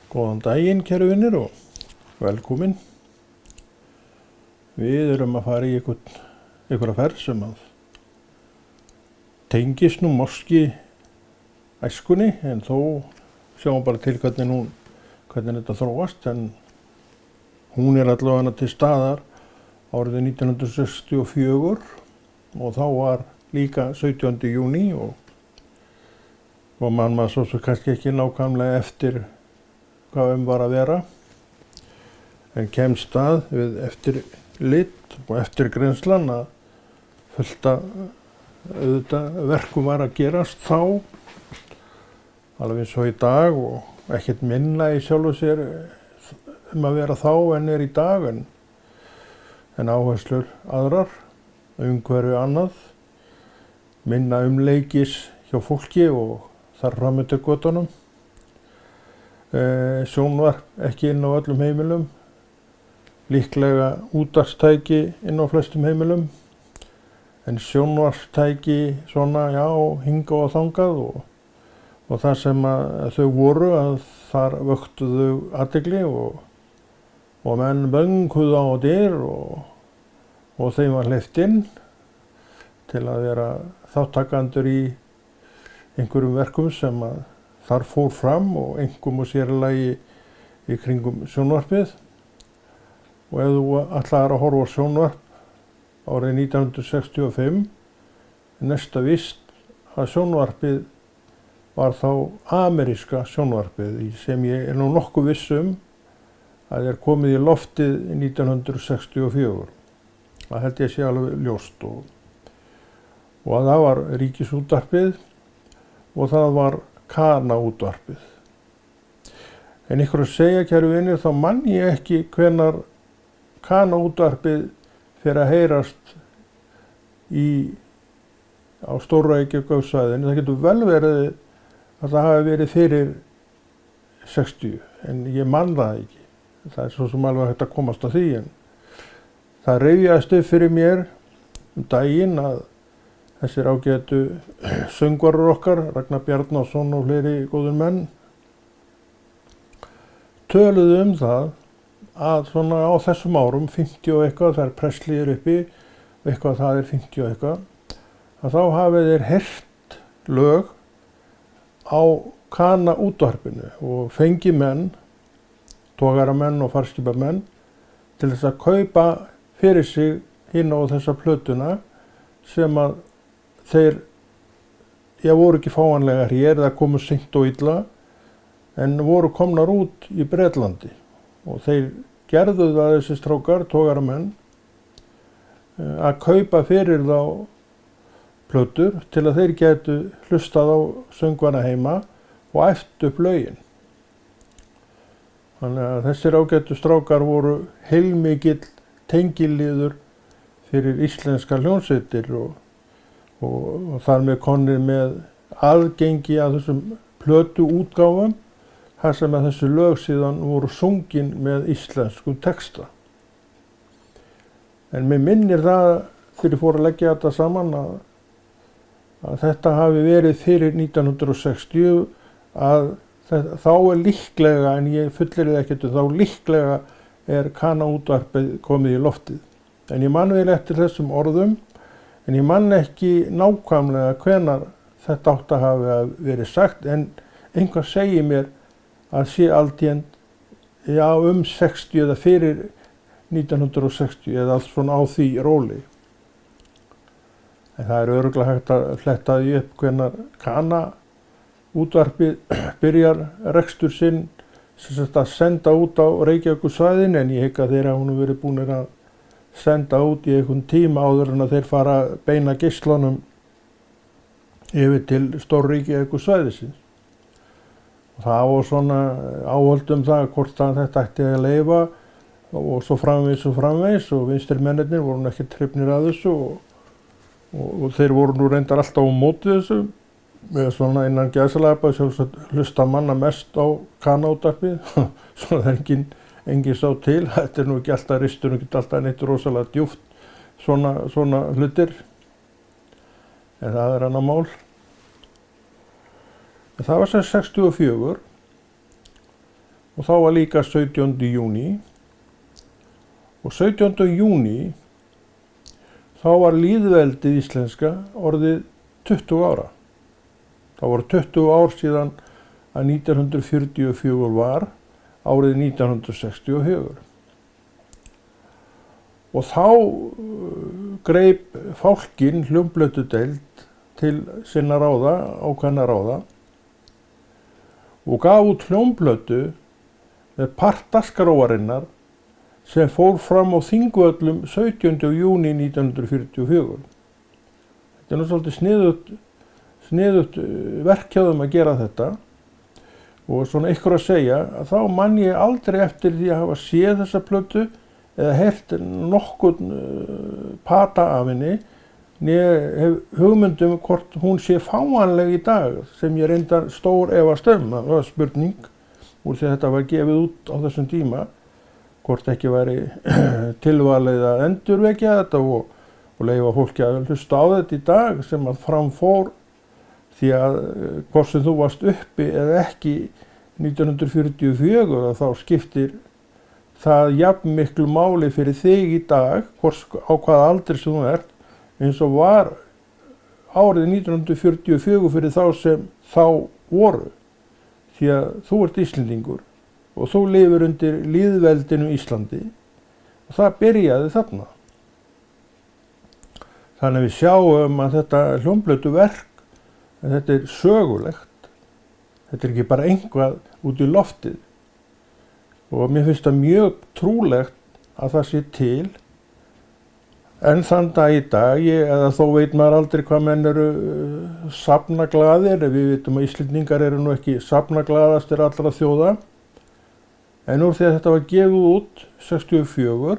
Góðan daginn, kæru vinir, og velkomin. Við erum að fara í einhverja ferð sem að tengist nú morski æskunni, en þó sjáum bara til hvernig þetta þróast, en hún er allavega til staðar árið 1964 og þá var líka 17. júní og maður svo kannski ekki nákvæmlega eftir hvað var að vera, en kemst að við eftirlit og eftirgrennslan að fullt auðvitað verkum var að gerast þá, alveg eins og í dag, og ekkert minna í sjálfu sér að vera þá en í dag, en áherslur aðrar, umhverfi annað, minna umleikis hjá fólki og þar fram eftir götunum. Sjónvarp ekki inn á öllum heimilum, líklega útvarpstæki inn á flestum heimilum, en sjónvarpstæki svona, já, hingað og þangað, og það sem að þau voru, að þar vöktuðu athygli og menn bönguðu á dyr og þeim var hleypt inn til að vera þáttakendur í einhverjum verkum sem að þar fór fram, og einkum og sér í lagi í kringum sjónvarpið. Og ef þú ætlaðir að horfa á sjónvarp árið 1965, næsta víst að sjónvarpið var þá ameríska sjónvarpið, sem ég er nú nokkuð viss að komið í loftið 1964. Það held ég sé alveg ljóst, og að það var Ríkisútvarpið og það var Kana-útvarpið. En ykkur að segja, kæru vinir, þá man ég ekki hvenær Kana-útvarpið fer að heyrast á Stór-Reykjavíkursvæðinu. Það getur vel verið að það hafi verið fyrir 60, en ég man það ekki. Það er svo sem alveg hægt að komast að því, en það rifjaðist upp fyrir mér daginn að þessir ágætu söngvarar okkar, Ragnar Bjarnason og fleiri góðir menn, töluðu það að svona á þessum árum, 50 og eitthvað, þegar Presley uppi, eitthvað það 50 og eitthvað, að þá hafi þeir heyrt lög á Kana-útvarpinu og fengi menn, togaramenn og farskipamenn, til þess að kaupa fyrir sig hinn á þessa plötuna sem að þeir, voru ekki fáanlegar hér, það komu seint og illa, en voru komnar út í Bretlandi. Og þeir gerðu það, þessi strákar, togaramenn, að kaupa fyrir þá plötur til að þeir getu hlustað á söngvana heima og æft upp lögin. Þannig að þessir ágætu strákar voru heilmikill tengiliður fyrir íslenskar hljómsveitir og þar með komnir með aðgengi að þessum plötuútgáfum, þar sem að þessi lög síðan voru sungin með íslenskum texta. En mér minnir það, þegar ég fór að leggja þetta saman, að þetta hafi verið fyrir 1960, að þá líklega, en ég fullyrði ekkert, þá líklega Kana-útvarpið komið í loftið. En ég man vel eftir þessum orðum, en ég man ekki nákvæmlega hvenær þetta átti að hafa verið sagt, en einhver segir mér að sé alltént, 60 eða fyrir 1960, eða allt svona á því róli. En það er örugglega hægt að fletta því upp hvenær Kana-útvarpið byrjar rekstur sinn, sem sagt að senda út á Reykjavíkursvæðin, en ég hygg að þeir hafa verið búnir að senda út í einhvern tíma áður en að þeir fara að beina geislunum yfir til Stór-Reykjavíkursvæðisins. Það var svona áhöld það hvort að þetta ætti að leyfa og svo framvegis, og vinstri mennirnir voru ekki hrifnir að þessu og þeir voru nú reyndar alltaf á móti þessu, með svona innan gæsalappa, sjálfsagt hlusta manna mest á Kana-útvarpið, svo það er engin sá til. Þetta er nú ekki alltaf ristur, ekki alltaf neitt rosalega djúpt, svona hlutir, en það er annað mál. En það var sem 64 og þá var líka 17. júní og 17. júní þá var lýðveldið íslenska orðið 20 ára. Það voru 20 ár síðan að 1944 var árið 1964. Og þá greip fálkinn hljómplötudeild til sinna ráða, ákveðna ráða, og gaf út hljómplötu með part dagskráarinnar sem fór fram á Þingvöllum 17. júní 1944. Þetta nú svolítið sniðugt verk hjá þeim að gera þetta, og svona ykkur að segja að þá man ég aldrei eftir því að hafa séð þessa plötu eða heyrt nokkurn pata af henni, né hef hugmyndum hvort hún sé fáanleg í dag, sem ég reyndar stór efast það var spurning úr því að þetta var gefið út á þessum tíma, hvort ekki væri tilvalið að endurvekja þetta og leyfa fólki að hlusta á þetta í dag sem að framfór, því að hvort sem þú varst uppi eða ekki 1944 þá skiptir það jafn miklu máli fyrir þig í dag, á hvaða aldri sem þú ert, eins og var árið 1944 fyrir þá sem þá voru. Því að þú ert Íslendingur og þú lifir undir lýðveldinu Íslandi og það byrjaði þarna. Þannig að við sjáum að þetta hljómplötuverk, þetta er sögulegt. Þetta er ekki bara eitthvað út í loftið. Og mér finnst það mjög trúlegt að það sé til, en þann dag í dag, eða þó veit maður aldrei hvað menn eru safnaglaðir, við vitum að Íslendingar eru nú ekki safnaglaðastir allra þjóða, en úr því að þetta var gefið út 64,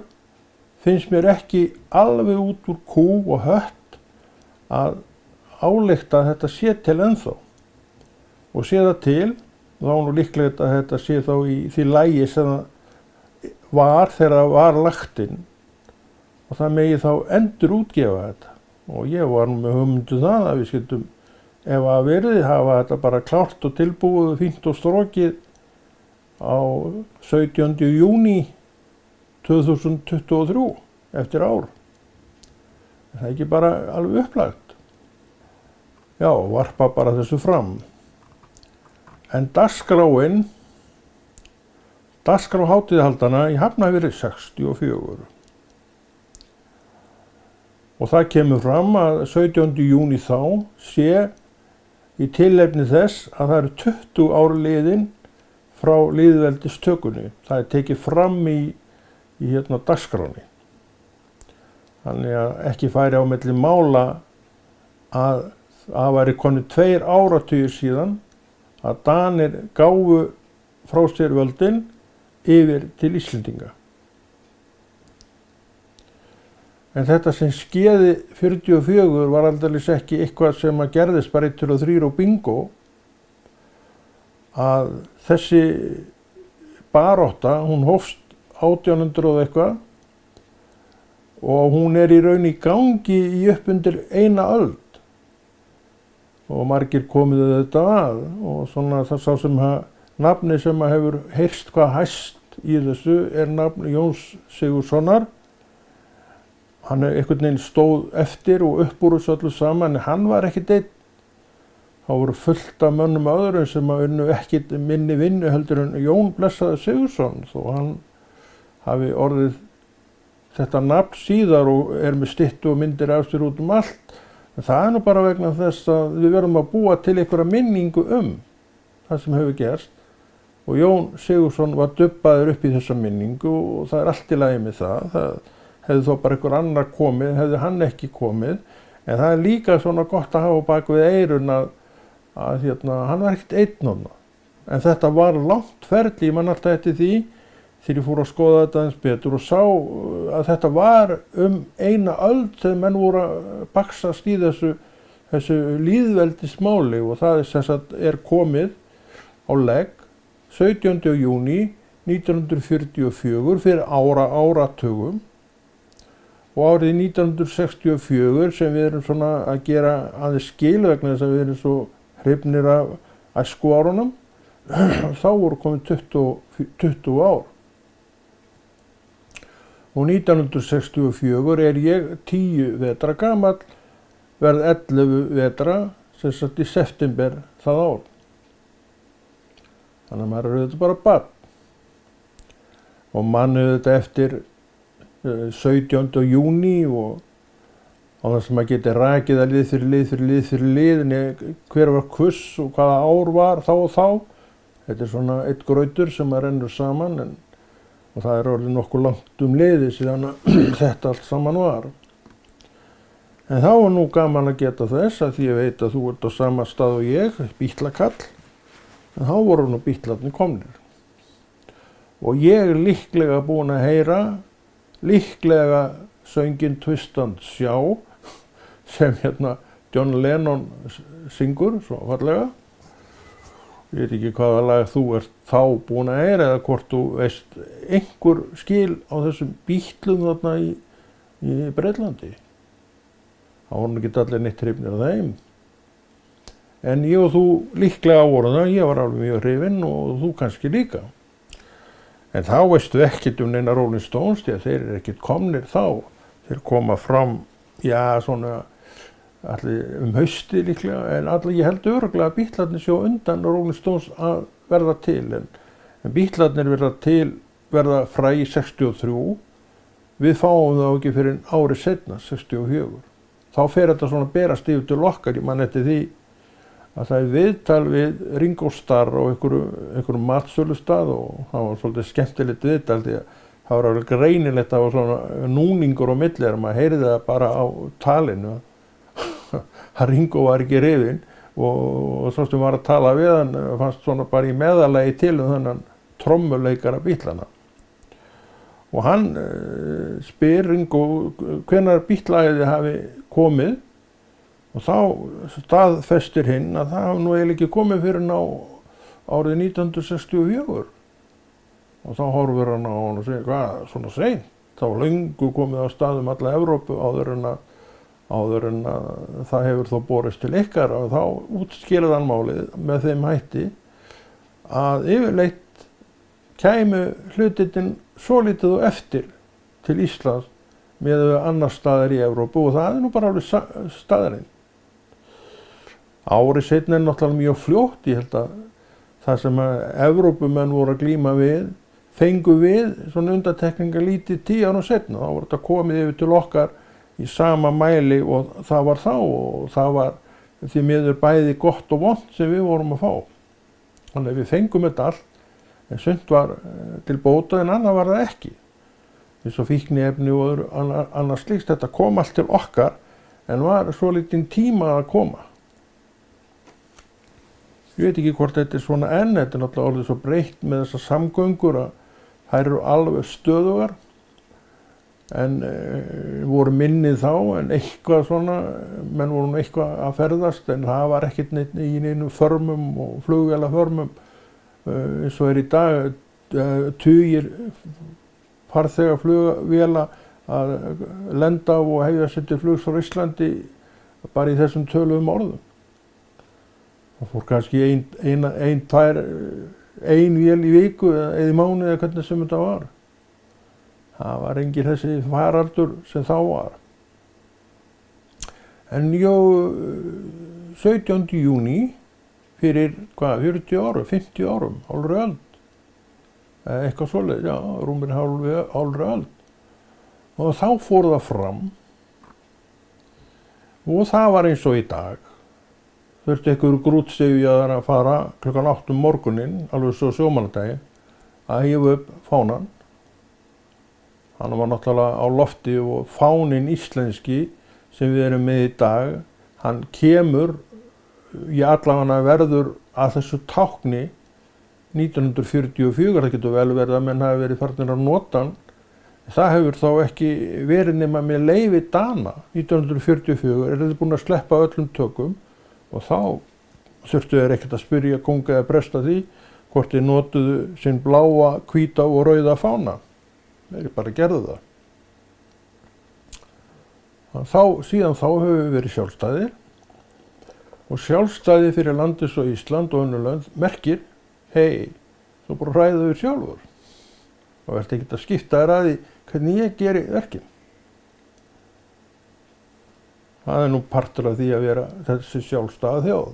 finnst mér ekki alveg út úr kú og hött að álykta að þetta sé til ennþá. Og sé það til, þá er nú líklegt að þetta sé þá í því lagi sem það var þegar það var lagt inn, og það megi þá endur útgefa þetta. Og ég var nú með hugmyndu það að við skildum, ef að verði, hafa þetta bara klárt og tilbúið og fínt og strókið á 17. júní 2023 eftir ár. Það er ekki bara alveg upplagt. Já, varpa bara þessu fram. En dagskrá hátíðahaldana í Hafnarfirði 64. Og það kemur fram að 17. júní þá sé í tilefni þess að það eru 20 ár liðin frá lýðveldistökunni. Það er tekið fram í dagskráni. Þannig að ekki færi á milli mála að það væri konið 2 áratugir síðan að Danir gáfu frá sér völdin yfir til Íslendinga. En þetta sem skeði 44 var aldeilis ekki eitthvað sem að gerðist bara 1, 2 og 3 og bingo. Að þessi barátta, hún hófst 1800 og eitthvað og hún er í raun í gangi í upp undir 1 öld. Og margir komið þetta að og svona það sá sem nafni sem hefur heyrst hvað hæst í þessu er nafn Jóns Sigurðssonar. Hann einhvern veginn stóð eftir og upp úr þessu öllu saman, en hann var ekkert einn. Það voru fullt af mönnum öðrum sem að unnu ekkert minni vinnu heldur en Jón blessaði Sigurðsson, þó hann hafi orðið þetta nafn síðar og er með styttu og myndir af sér út allt. En það er nú bara vegna þess að við verðum að búa til einhverja minningu það sem hefur gerst. Og Jón Sigurðsson var dubbaður upp í þessa minningu og það er allt í lagi með það. Það hefði þó bara einhver annar komið, hefði hann ekki komið. En það er líka svona gott að hafa bak við eyrun að hann var ekkert einn. En þetta var langt ferli, ég man alltaf eftir því, þegar ég fór að skoða þetta eins betur og sá að þetta var 1 öld þegar menn voru að baxast í þessu lýðveldismáli, og það sem sagt er komið á legg 17. júní 1944 fyrir áratugum, og árið 1964 sem við erum svona að gera aðeins skil vegna þess að við erum svo hrifnir af æskuárunum, þá voru komin 20 ár. Og 1964 ég 10 vetra gamall, verð 11 vetra, sem sagt í september það ár. Þannig að maður auðvitað bara barn. Og mann auðvitað eftir 17. júní og á þess að maður geti rakið að lið fyrir lið, hver var kuss og hvaða ár var þá og þá. Þetta er svona eitt grautur sem maður rennur saman og það er orðið nokkuð langt liðið síðan að þetta allt saman var. En þá var nú gaman að geta þess að því ég veit að þú ert á sama stað og ég, bítlakall, en þá voru nú bítlarnir komnir. Og ég er líklega búinn að heyra, líklega sönginn Twist and Shout sem John Lennon syngur svo fallega. Ég veit ekki hvaða lag þú ert þá búinn að heyra eða hvort þú veist einhver skil á þessum Bítlum þarna í Bretlandi. Það voru ekki allir neitt hrifnir af þeim. En ég og þú líklega voru það, ég var alveg mjög hrifinn og þú kannski líka. En þá veistu ekkert neina Rolling Stones, því að þeir eru ekkert komnir þá. Þeir koma fram, svona allir hausti líklega, en allir ég held örugglega að Bítlarnir sjó undan Rolling Stones að verða til. En Bítlarnir verða fræ í 63, við fáum þá ekki fyrir árið seinna, 64. Þá fer þetta svona berast yfir til okkar, ég man eftir því að það er viðtal við Ringo Starr á einhverjum matsölustað og það var svolítið skemmtilegt viðtal því að það var alveg greinilegt að það var svona núningur á milli en maður heyrði það bara á talinu að Ringo var ekki rifinn og svo sem var að tala við hann fannst svona bara í meðalagi til þennan trommuleikara Bítlana. Og hann spyr Ringo hvenær Bítlagið hafi komið og þá staðfestir hinn að það hafi nú eiginlega ekki komið fyrir á árið 1964. Og þá horfir hann á hann og segir, hvað, svona seint? Þá var löngu komið á staðum alla Evrópu áður en að það hefur þó borist til ykkar og þá útskýrði hann málið með þeim hætti að yfirleitt kæmu hlutirnir svolítið og eftir til Íslands með annar staðar í Evrópu og það er nú bara alveg staðarinn. Árið seinna er náttúrulega mjög fljótt, ég held að það sem að Evrópumenn voru að glíma við, fengu við svona undantekningar lítið 10 árum seinna, þá var þetta komið yfir til okkar í sama mæli og það var þá og það var því miður bæði gott og vont sem við vorum að fá. Þannig að við fengum þetta allt, en sumt var til bóta en annað var það ekki. Eins og fíkniefni og annars slíkt, þetta kom allt til okkar en var svolítinn tíma að koma. Ég veit ekki hvort þetta er svona enn, þetta er náttúrulega orðið svo breytt með þessar samgöngur að þær eru alveg stöðugar en voru minnið þá en eitthvað svona, menn voru nú eitthvað að ferðast en það var ekkert neitt í neinum förmum og flugvélaförmum eins og er í dag tugir farþega flugvéla að lenda á og hefja sér til flugs frá Íslandi bara í þessum töluðum orðum. Það fór kannski ein vél í viku eða í mánuði eða hvernig sem þetta var. Það var engin þessi faraldur sem þá var. En 17. júní fyrir 40 árum, 50 árum, hálfri öld. Eitthvað svoleiðis, rúmir hálfri öld. Og þá fór það fram og það var eins og í dag. Þurfti einhverju grútsifjaðar að fara klukkan 8 morguninn, alveg svo sjómannadegi, að hífa upp fánan. Hann var náttúrulega á lofti og fáninn íslenski sem við erum með í dag, hann kemur, í allavega verður að þessu tákni 1944, það getur vel verið að menn hafi verið farnir að nota hann. Það hefur þá ekki verið nema með leyfi Dana 1944, er þið búin að sleppa öllum tökum og þá þurftu þeir ekkert að spyrja kónga eða presta því hvort þeir notuðu sinn bláa, hvíta og rauða fána. Þeir bara gerðu það. Síðan þá höfum við verið sjálfstæðir og sjálfstæði fyrir landið svo Ísland og önnur lönd merkir hei, þú bara ræður þau sjálfur og verður ekki að skipta þér að því hvernig ég geri verkin. Það nú partur af því að vera þessi sjálfstæða þjóð.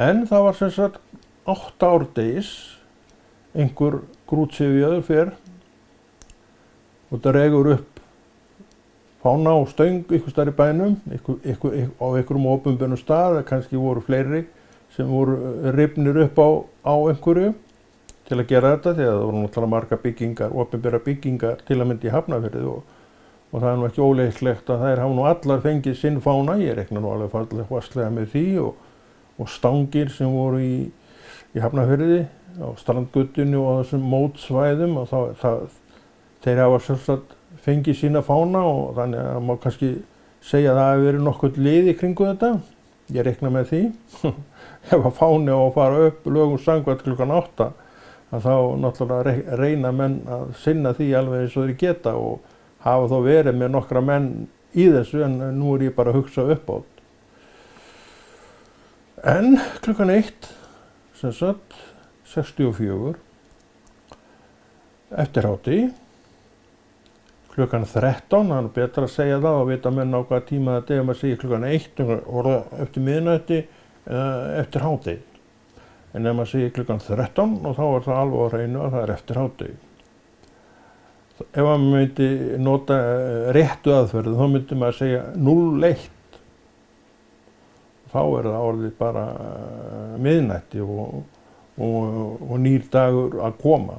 En það var sem sagt 8 árdegis, einhver grútsifjaður fer og dregur upp fána og stöng ykkur staðar í bænum, á einhverjum opinberum stað, kannski voru fleiri sem voru rifnir upp á einhverju til að gera þetta, því að það voru náttúrulega margar byggingar, opinbera byggingar til að mynda í Hafnarfirði og það nú ekki óleiklegt að þær hafa nú allar fengið sinn fána, ég rekna nú alveg fastlega með því og stangir sem voru í Hafnarfirði á strandguttinu og þessum mótsvæðum og þeir hafa sjálfsagt fengið sína fána og þannig að má kannski segja að það hefur verið nokkuð lið í kringu þetta. Ég rekna með því. Ef að fáni á að fara upp lögum samkvæmt klukkan 8 að þá náttúrulega reyna menn að sinna því alveg eins og þeir geta og hafa þó verið með nokkra menn í þessu en nú ég bara að hugsa upp á þetta. En klukkan 1, sem sagt 64, eftir hádegi, klukkan 13, það betra að segja það og vita menn á hvaða tíma þetta ef maður segir klukkan 1 og eftir miðnætti eftir hádegi. En ef maður segir klukkan 13 og þá það alveg á hreinu að það eftir hádegi. Ef maður myndi nota réttu aðferð þá myndi maður segja 01. Þá það orðið bara miðnætti og nýr dagur að koma.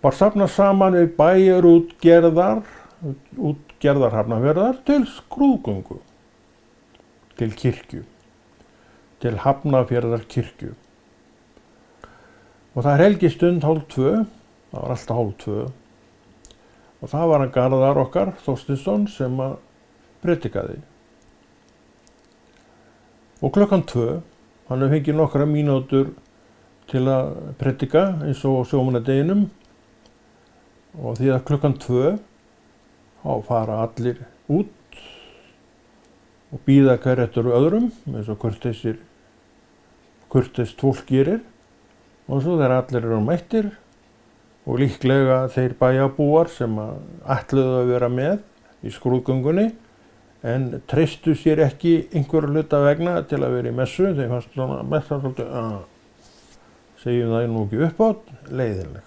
Var safnað saman við bæjarútgerðar Hafnarfjarðar til skrúðgöngu, til kirkju, til Hafnarfjarðarkirkju. Og það helgistund 1:30, það var alltaf 1:30, og það var hann Garðar okkar, Þorsteinsson, sem að predikaði. Og klukkan 2, hann hefði fengið nokkra mínútur til að predika eins og á sjómannadeginum. Og því að klukkan 2 þá fara allir út og bíða hver eftir öðrum eins og kurteist fólk gerir og svo þegar allir eru mættir og líklega þeir bæjarbúar sem ætluðu að vera með í skrúðgöngunni en treystu sér ekki einhverja hluta vegna til að vera í messu, þeir fannst svona messan svolítið segjum það nú ekki uppátt, leiðinleg.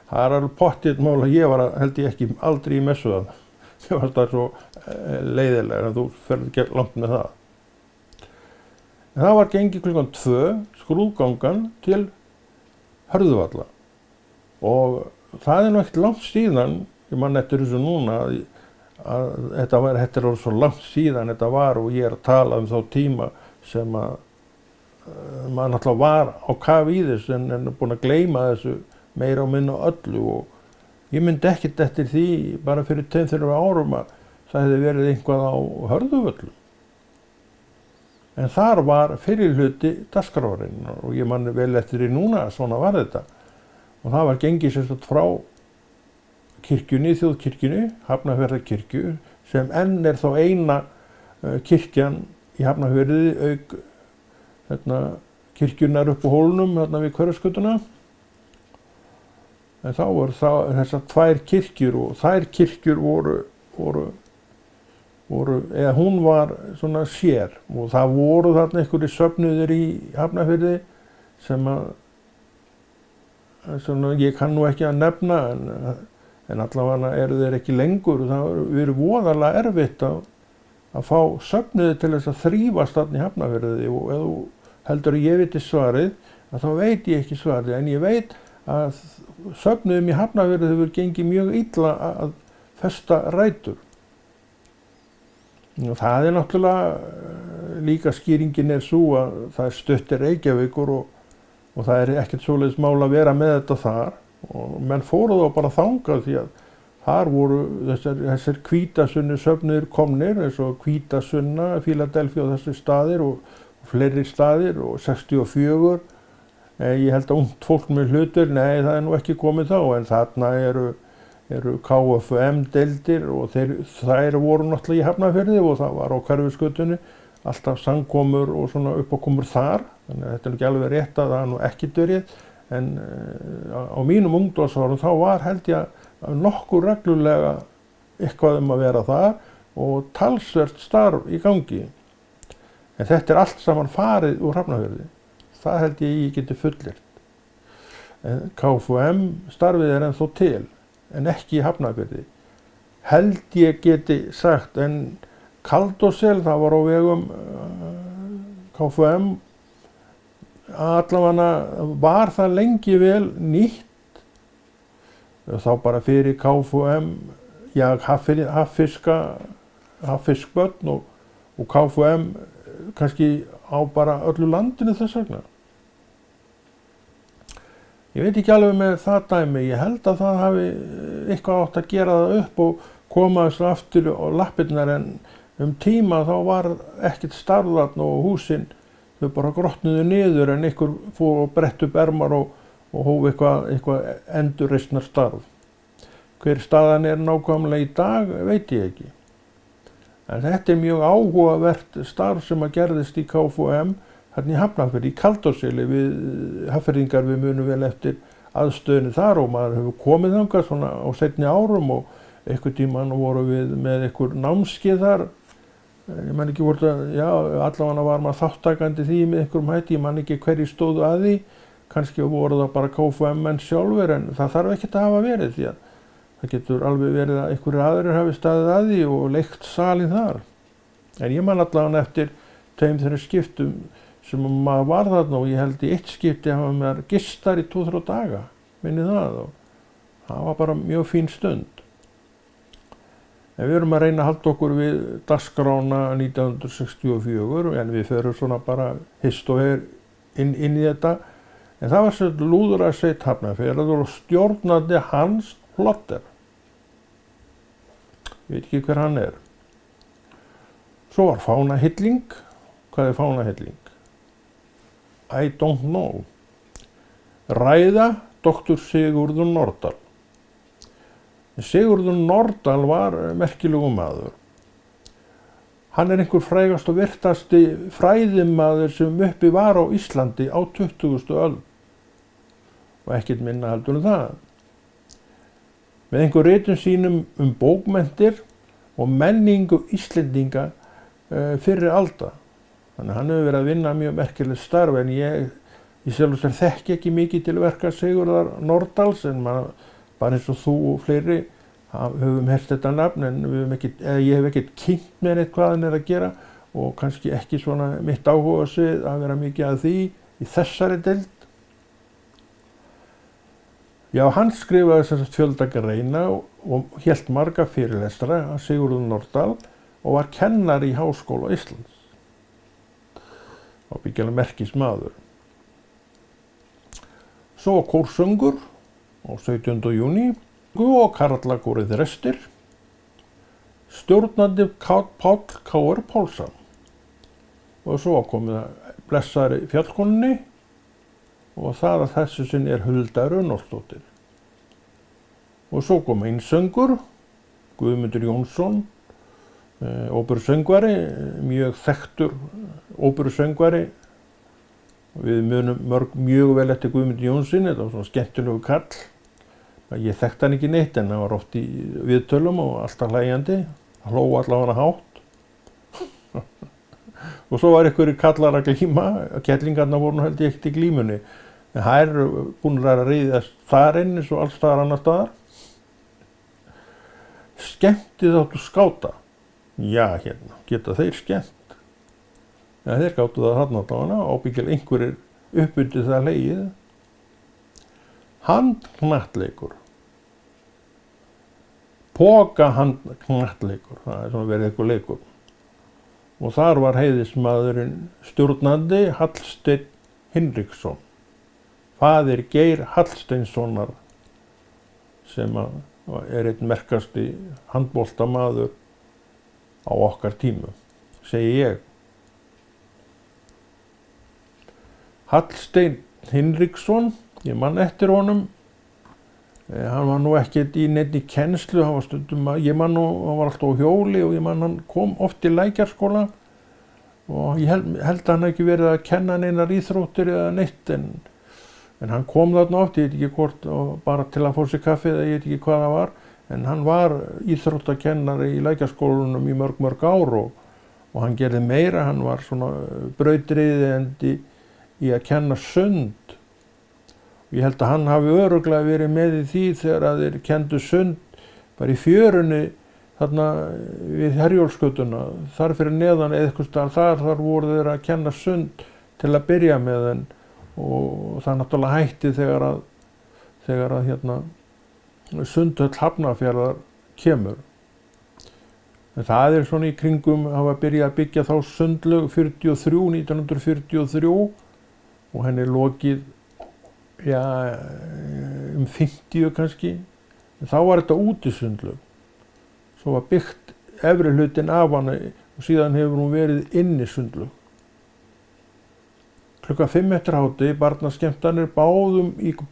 Það alveg pottþétt mál að ég var held ég ekki aldrei í messu þarna. Ég fannst það svo leiðilega en þú ferð ekki langt með það. En það var gengið klukkan 2 skrúðgangan til Hörðuvalla. Og það nú ekkert langt síðan, ég man eftir þessu núna, að þetta er svo langt síðan þetta var og ég að tala þá tíma sem að maður náttúrulega var á kafi í þessu en búinn að gleyma þessu meira og minna öllu og ég myndi ekkert eftir því bara fyrir 10-3 árum að það hefði verið eitthvað á Hörðuvöllum. En þar var fyrir hluti dagskrárinnar og ég man vel eftir því núna að svona var þetta. Og það var gengið sérstætt frá kirkjunni, þjóðkirkjunni, Hafnarfjarðarkirkju, sem enn er þá eina kirkjan í Hafnarfirði auk kirkjunnar upp á hólnum við Hverfisgötuna. En þá voru þessar 2 kirkjur og þær kirkjur eða hún var svona sér og það voru þarna einhverjir söfnuðir í Hafnarfirði sem ég kann nú ekki að nefna en allavega eru þeir ekki lengur og það verið voðalega erfitt að fá söfnuði til þess að þrífast þarna í Hafnarfirði og ef þú heldur að ég viti svarið að þá veit ég ekki svarið en ég veit að söfnuðum í Hafnarfirði hefur gengið mjög illa að festa rætur. Og það náttúrulega líka skýringin svo að það stutt Reykjavíkur og það ekkert svoleiðis mál að vera með þetta þar og menn fóru þá bara þangað því að þar voru þessir Hvítasunnu söfnuðir komnir eins og Hvítasunna, Fíladelfía og þessir staðir og fleiri staðir og 64. Ég held að ungt fólk með hlutur, nei það nú ekki komið þá en þarna eru KFUM deildir og þær voru náttúrulega í Hafnarfirði og það var á Hverfisgötunni alltaf samkomur og svona uppákomur þar, þannig að þetta er ekki alveg rétt að það er nú ekki verið, en á mínum ungdómsárum þá var held ég nokkuð reglulega eitthvað að vera þar og talsvert starf í gangi. En þetta er allt saman farið úr Hafnarfirði, það held ég geti fullyrt. En KFUM starfið er ennþá til, en ekki í Hafnarfirði. Held ég geti sagt, en Kaldosel, það var á vegum KFUM, allavega var það lengi vel nýtt, þá bara fyrir KFUM, já, haffiskbörn og KFUM kannski á bara öllu landinu þess vegna. Ég veit ekki alveg með það dæmi, ég held að það hafi eitthvað átt að gera það upp og koma þessu aftur á lappirnar, en tíma þá var ekkert starf þarna og húsin þau bara grotnuðu niður, en ykkur fór að bretta upp ermar og hóf eitthvað endurreisnar starf. Hver staðan er nákvæmlega í dag veit ég ekki. En þetta er mjög áhugavert starf sem að gerðist í KFUM hérna í Hafnarfirði, í Kaldoseli. Við Hafnfirðingar við munum vel eftir aðstöðunni þar og maður hefur komið þangað svona á seinni árum og einhvern tímann voru við með einhver námskeið þar. Ég man ekki voru það, já, allavega var maður þáttakandi því með einhverjum hætti, ég man ekki hverju stóðu að því, kannski voru það bara KFUM-menn sjálfur, en það þarf ekkert að hafa verið því að það getur alveg verið að einhverjir aðrir hafi staðið að því og leigt salinn þar. En ég man allavega eftir 2-3 skiptum sem maður var þarna og ég held í eitt skipti hafa maður gistar í 2-3 daga, minni það, og það var bara mjög fín stund. En við erum að reyna að halda okkur við dagskrána 1964, en við förum svona bara hist og her inn í þetta. En það var sem Lúðrasveit Hafnarfjarðar og stjórnandi Hans Plotter. Ég veit ekki hver hann er. Svo var fánahylling. Hvað er fánahylling? I don't know. Ræða Dr. Sigurður Nordal. Sigurður Nordal var merkilegur maður. Hann er einhver frægast og virtasti fræðimaður sem uppi var á Íslandi á 20. öld. Og ekkert minna heldur en það. Með einhver ritum sínum bókmenntir og menningu Íslendinga fyrri alda. Þannig hann hefur verið að vinna mjög merkilegt starf, en ég sjálfur sér þekki ekki mikið til verka Sigurðar Nordals, en bara eins og þú og fleiri höfum heyrt þetta nafn, en ég hef ekkert kynnt mér neitt hvað hann er að gera og kannski ekki svona mitt áhugasvið að vera mikið að því í þessari deild. Já, hann skrifaði þessar fjölda greina og hélt marga fyrirlestra að Sigurður Nordal og var kennari í Háskóla Íslands. Ábyggilega merkismaður. Svo kórsöngur á 17. júní og karlakórið Restir, stjórnandi Páll K.R. Pálsson. Og svo komið blessaðri fjallkonunni og það að þessu sinni er Hulda Runólfsdóttir. Og svo kom einn söngur, Guðmundur Jónsson, óperusöngvari, mjög þekktur óperusöngvari. Við munum mjög vel eftir Guðmundi Jónssyni, þetta var svona skemmtilegu kall. Ég þekkti hann ekki neitt, en hann var oft í viðtölum og alltaf hlæjandi, hló allavega hátt. Og svo var einhverjir kallar að glíma, kettlingarnar voru nú held ég ekkert í glímunni. En það eru búin að ríðast þar inn eins og alls staðar annar staðar. Skemmtiþáttur skáta. Já, hérna, geta þeir skemmt. Ja, þeir gátu það þarna allavega, ábyggilega einhverjir uppbyttu það hlegið. Handknattleikur. Pokahandknattleikur, það er svona verið eitthvað leikur. Og þar var heiðismaðurinn stjórnandi Hallsteinn Hinriksson, faðir Geir Hallsteinssonar, sem er einn merkasti handboltamaður á okkar tímum, segi ég. Hallsteinn Hinriksson, ég man eftir honum, hann var nú ekkert í neinni kennslu, hann var stundum, ég man nú, hann var alltaf á hjóli og ég man hann kom oft í Lækjarskóla og ég held að hann ekki verið að kenna neinar íþróttir eða neitt en hann kom þarna oft, ég veit ekki hvort bara til að fá sér kaffi eða ég veit ekki hvað það var en hann var íþróttakennari í Lækjarskólanum í mörg ár og hann gerði meira, hann var svona brautryðjandi í að kenna sund. Ég held að hann hafi örugglega verið með í því þegar að þeir kenndu sund bara í fjörunni þarna við Herjólfsgötuna, þar fyrir neðan eða eitthvað staðar, þar voru þeir að kenna sund til að byrja með og það náttúrulega hætti þegar að Sundhöll Hafnarfjarðar kemur. En það svona í kringum hafa byrjað að byggja þá sundlaug 1943 og henni lokið um 50 kannski. En þá var þetta útisundlaug. Svo var byggt efri hlutin af hana og síðan hefur hún verið inni sundlaug. Klukkan 5 eftir hádegi barnaskemmtanir í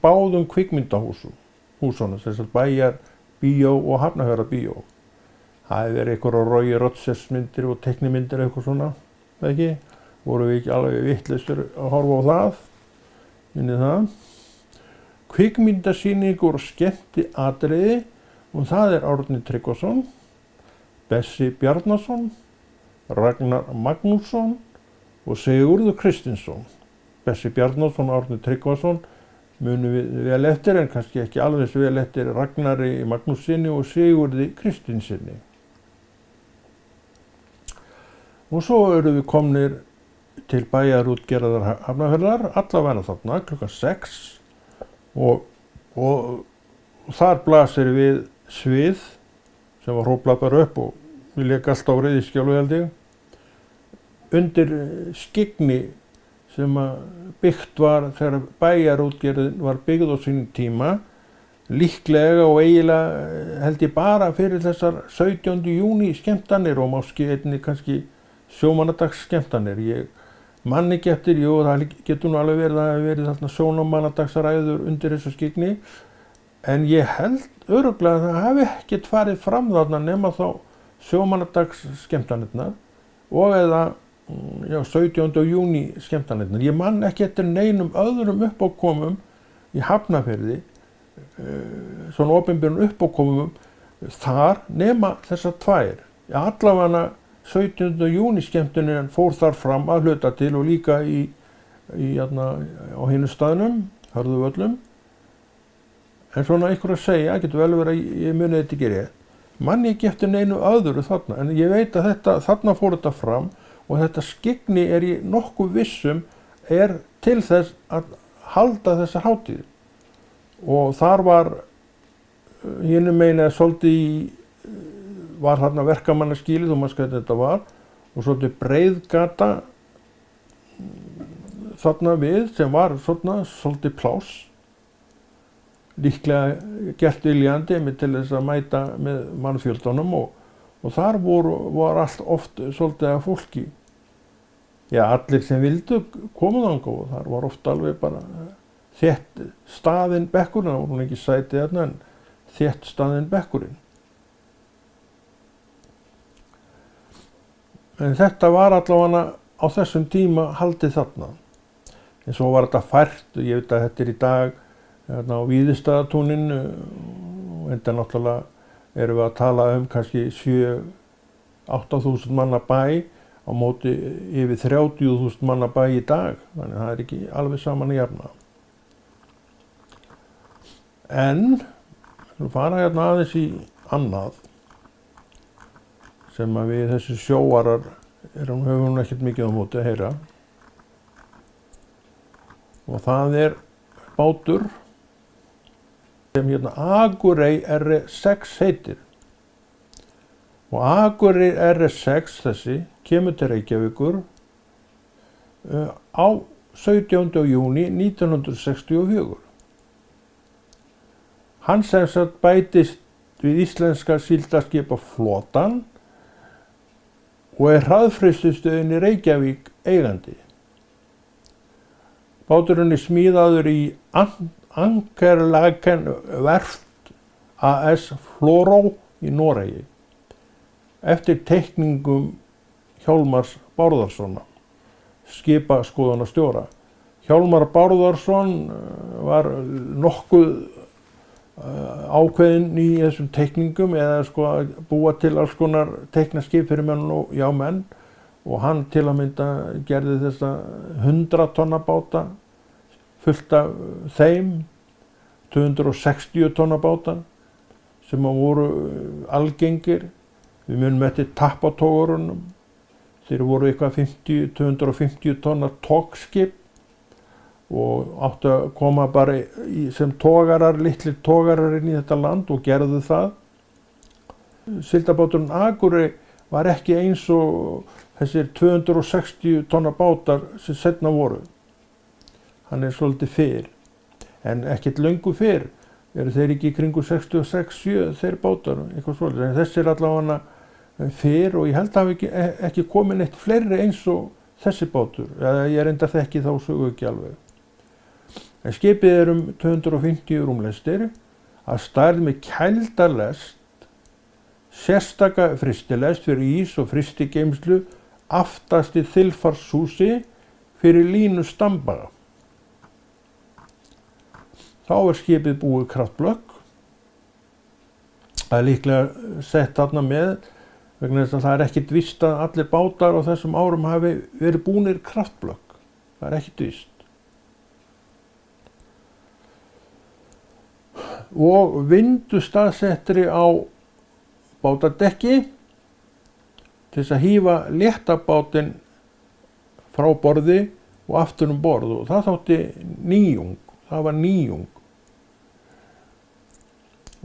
báðum kvikmyndahúsunum, þess að Bæjar bíó og Hafnarfjarðar bíó. Það hefði verið einhverjar Roy Rogers myndir og teiknimyndir eitthvað svona, ekki? Voru við ekki alveg vitlausir að horfa á það, minnið það. Kvikmyndasýningur og skemmtiatriði og það Árni Tryggvason, Bessi Bjarnason, Ragnar Magnússon og Sigurður Kristinsson. Bessi Bjarnason og Árni Tryggvason munum við vel eftir en kannski ekki alveg svo vel eftir Ragnari Magnússinni og Sigurði Kristinsinni. Og svo erum við komnir til Bæjarútgerðar Hafnarfjarðar, allavega þarna klukkan 6 og þar blasir við svið sem var hróflað bara upp og við lék alltaf á reiðiskjálfi held ég. Undir skyggni sem byggt var þegar Bæjarútgerðin var byggð á sínum tíma, líklega og eiginlega held ég bara fyrir þessar 17. júní skemmtanir og máski einnig kannski sjómannadags skemmtanir. Ég man ekki eftir, það getur nú alveg verið þarna sjómannadagsræður undir þessu skyggni, en ég held örugglega að það hafi ekkert farið fram þarna nema þá sjómannadags skemmtanirnar og eða 17. júní skemmtanirnar. Ég man ekki eftir neinum öðrum uppákomum í Hafnarfirði, svona opinberum uppákomum þar nema þessar tvær. Allavega 17. júní skemmtunin fór þar fram að hluta til og líka á hinu staðnum, Hörðuvöllum. En svona einhver að segja, getur vel verið að ég muni þetta ekki rétt. Man ekki eftir neinu öðru þarna, en ég veit að þarna fór þetta fram og þetta skyggni ég nokkuð vissum til þess að halda þessa hátíð. Og þar var, hinum megin eða svolítið var þarna verkamannaskýlið og maður skætti þetta var og svolítið breið gata þarna við sem var svolítið pláss. Líklega gert viljandi til þess að mæta með mannfjöldunum og þar var allt oft svolítið af fólki. Já, allir sem vildu komu þangað og þar var oft alveg bara þétt staðinn bekkurinn, það voru ekki sætið þarna en þétt staðinn bekkurinn. En þetta var allavega á þessum tíma haldið þarna. En svo var þetta fært, ég veit að þetta í dag á Víðistaðatúninu og enda náttúrulega erum við að tala kannski 7-8.000 manna bæ á móti yfir 30.000 manna bæ í dag, þannig að það ekki alveg saman að jafna. En við fara aðeins í annað sem að við þessi sjóarar höfum ekkert mikið á móti að heyra. Og það bátur sem Akurey RS6 heitir. Og Akurey RS6 þessi kemur til Reykjavíkur á 17. júní 1964. Hann sem sagt bætist við íslenska síldarskipaflotann og hraðfrystistöðin í Reykjavík eigandi. Báturinn smíðaður í Ankerlaken Verft AS Florø í Noregi eftir teikningum Hjálmars Bárðarsonar, skipaskoðunarstjóra. Hjálmar Bárðarson var nokkuð ákveðinn í þessum teikningum eða sko að búa til alls konar teiknaskip fyrir menn og jámenn, og hann til að mynda gerði þessa 100 tonna báta fullt af þeim, 260 tonna báta sem voru algengir. Við munum eftir tappatogurunum, þeir voru eitthvað 250 tonna togskip og áttu að koma bara sem togarar, litlir togarar inn í þetta land og gerðu það. Síldarbáturinn Akurey var ekki eins og þessir 260 tonna bátar sem seinna voru. Hann svolítið fyrr, en ekkert löngu fyrr. Eru þeir ekki í kringu 66-7 þeir bátar, eitthvað svolítið. En þessi allavega fyrr, og ég held að hafi ekki komið neitt fleiri eins og þessi bátur. Ég reyndar þekki þá sögu ekki alveg. En skipið um 250 rúmlestir að stærð með kældarlest, sérstaka fristilest fyrir ís og fristigeymslu aftast í þilfarshúsi fyrir línu stambaga. Þá skipið búið kraftblökk. Það líklega sett þarna með vegna þess að það ekkert víst að allir bátar á þessum árum hafi verið búnir kraftblökk. Það ekkert víst. Og vindustaðsettri á bátadekki til þess að hífa léttabátinn frá borði og aftur borð, og það þótti nýjung. Það var nýjung.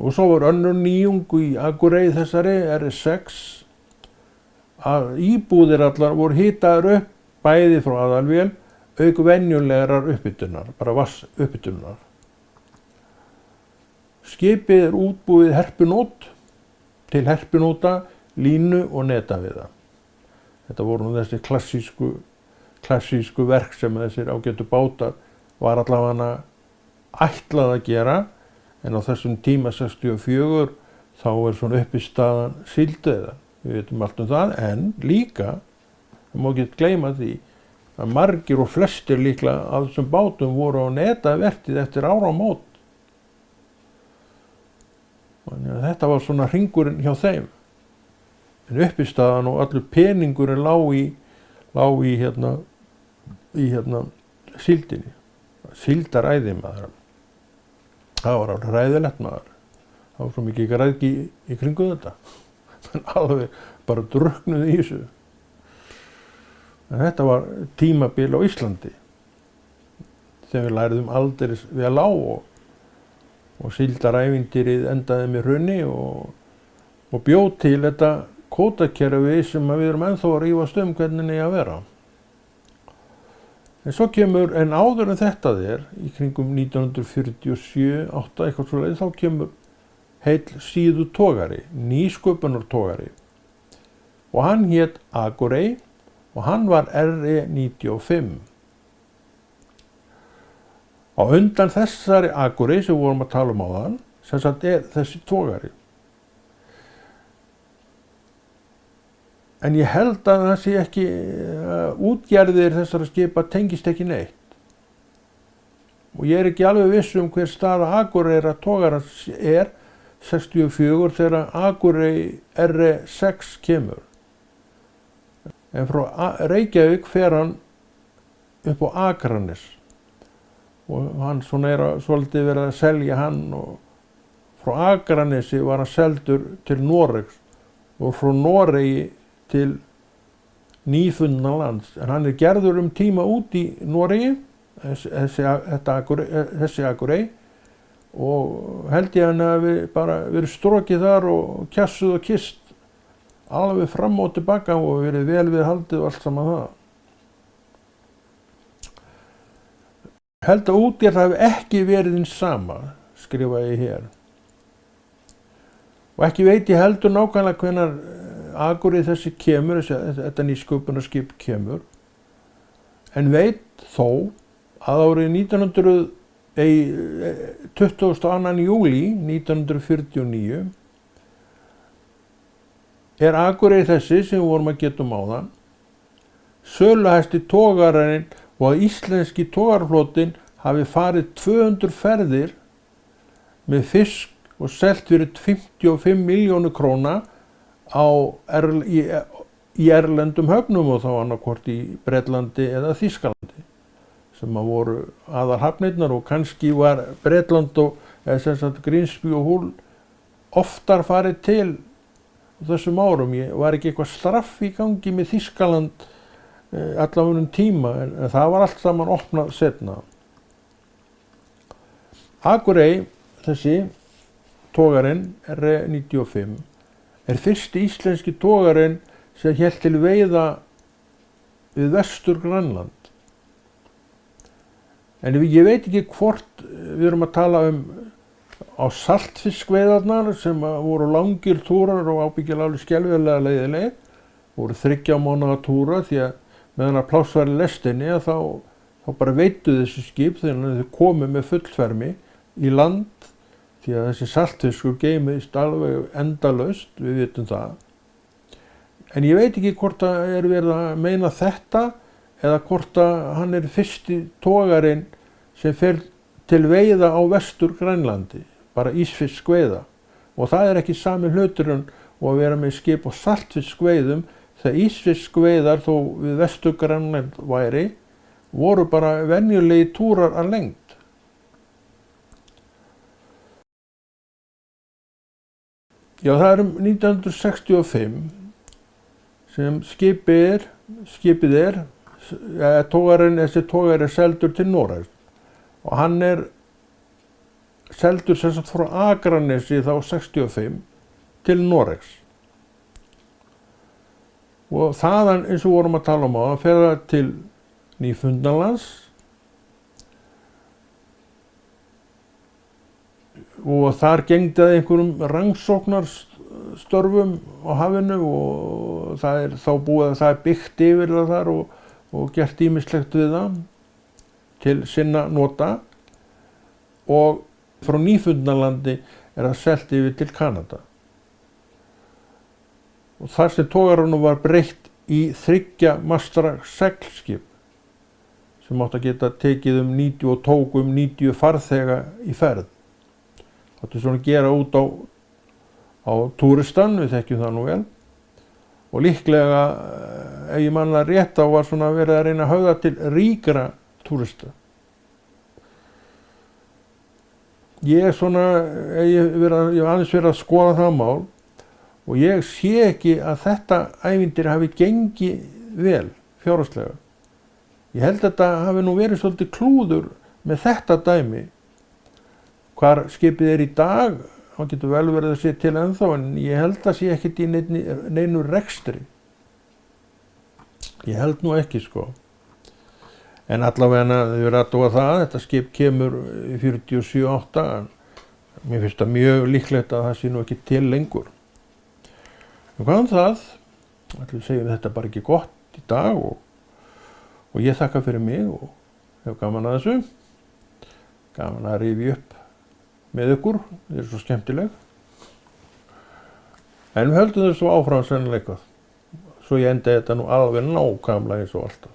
Og svo var önnur nýjung í Akurey þessari, R6, að íbúðir allar voru hitaðar upp bæði frá aðalvél auk venjulegrar upphitunar, bara vatnsuppitunar. Skipið útbúið herpunót til herpunóta, línu og netaviða. Þetta voru nú þessi klassísku verk sem þessir ágætu bátar var allavega ætlað að gera, en á þessum tíma 64 þá svona uppistaðan síldveiða. Við veitum allt það, en líka, það má ekki gleyma því, að margir og flestir líklega af þessum bátum voru á netavertið eftir áramót. Þannig að þetta var svona hringurinn hjá þeim. En uppistaðan og allur peningurinn lá í síldinni. Síldaræði maður. Það var alveg ræðilegt maður. Það var svo mikið græðgi í kringu þetta. Men alveg bara drukknuð í þessu. En þetta var tímabil á Íslandi. Þegar við læriðum aldeilis vel á og síldarævintýrið endaði með hruni og bjó til þetta kvótakerfi sem við erum ennþá að rífast hvernig eigi að vera. En svo kemur, en áður en þetta í kringum 1947-8 eitthvað svoleiðis, þá kemur heill síðutogari, nýsköpunartogari. Og hann hét Akurey og hann var RE95. Á undan þessari Akurey sem við vorum að tala áðan, sem sagt þessi togari. En ég held að það sé ekki, útgerðir þessara skipa tengist ekki neitt. Og ég ekki alveg viss hver staða Akureyrar togarans 64 þegar Akurey R6 kemur. En frá Reykjavík fer hann upp á Akranes. Og hann svona svolítið verið að selja hann, og frá Akranesi var hann seldur til Noregs og frá Noregi til nýfundna lands. En hann gerður tíma út í Noregi, þessi Akurey, og held ég hann að við bara verið strokið þar og kjassuð og kist alveg fram og tilbaka og verið vel við haldið og allt saman það. Held að útgerð hafi ekki verið hins sama, skrifa ég hér. Og ekki veit ég heldur nákvæmlega hvenær Akurey þessi kemur, þetta nýsköpunarskip kemur, en veit þó að árið 22. júlí 1949 Akurey þessi sem við vorum að geta áðan söluhæsti togarinn og að íslenski togaraflotinn hafi farið 200 ferðir með fisk og selt fyrir 55 milljónir króna í erlendum höfnum, og þá annarkvort í Bretlandi eða Þýskalandi, sem að voru aðalhafnirnar, og kannski var Bretland og Grímsby og Hull oftar farið til þessum árum. Var ekki eitthvað straff í gangi með Þýskaland allavega tíma, en það var allt saman opnað seinna. Akurey, þessi togarinn R95, fyrsti íslenski togarinn sem hélt til veiða við Vestur-Grænland. En ég veit ekki hvort við erum að tala á saltfiskveiðarnar, sem voru langir túrar og ábyggilega alveg skelfilega leiðilegir, voru 3 mánaða túra, því að meðan að pláss var í lestinni þá bara veiddu þessi skip þegar þau komu með fullfermi í land, því að þessi saltfiskur geymist alveg endalaust, við vitum það. En ég veit ekki hvort það verið að meina þetta, eða hvort hann fyrsti togarinn sem fer til veiða á Vestur-Grænlandi, bara ísfiskveiða. Og það ekki sami hluturinn og að vera með skip og saltfiskveiðum, þegar ísfiskveiðar þó við Vestur-Grænland voru bara venjulegi túrar að lengd. Já, það 1965 sem þessi togari seldur til Noregs, og hann seldur sem sagt frá Akranesi þá 65 til Noregs. Og þaðan, eins og vorum að tala um það, fer það til Nýfundnalands, og þar gegndi það einhverjum rannsóknarstörfum á hafinu, og það byggt yfir það þar og gert ýmislegt við það til sinna nota, og frá Nýfundnalandi það selt yfir til Kanada. Og þar sem togaranum var breytt í 3 mastra seglskip sem átti að geta tekið 90 og tók 90 farþega í ferð. Það svona að gera út á túristan, við þekkjum það nú vel, og líklega, ef ég man það rétt, þá var svona verið að reyna að höfða til ríkra túrista. Ég hef aðeins verið að skoða það mál, og ég sé ekki að þetta ævintýri hafi gengið vel fjárhagslega. Ég held að þetta hafi nú verið svolítið klúður með þetta dæmi. Hvar skipið í dag, þá getur vel verið að sé til ennþá, en ég held að sé ekkert í neinu rekstri. Ég held nú ekki, sko. En allavega þau verið að athugað það, þetta skip kemur í 47-8, en mér finnst það mjög líklegt að það sé nú ekki til lengur. En hvað það? Ætlum segjum þetta bara ekki gott í dag, og ég þakka fyrir mig og hef gaman að þessu. Gaman að rifja upp með ykkur, þið svo skemmtileg. En við höldum þessu áfram sennilega, svo ég endi þetta nú alveg nákvæmlega eins og alltaf.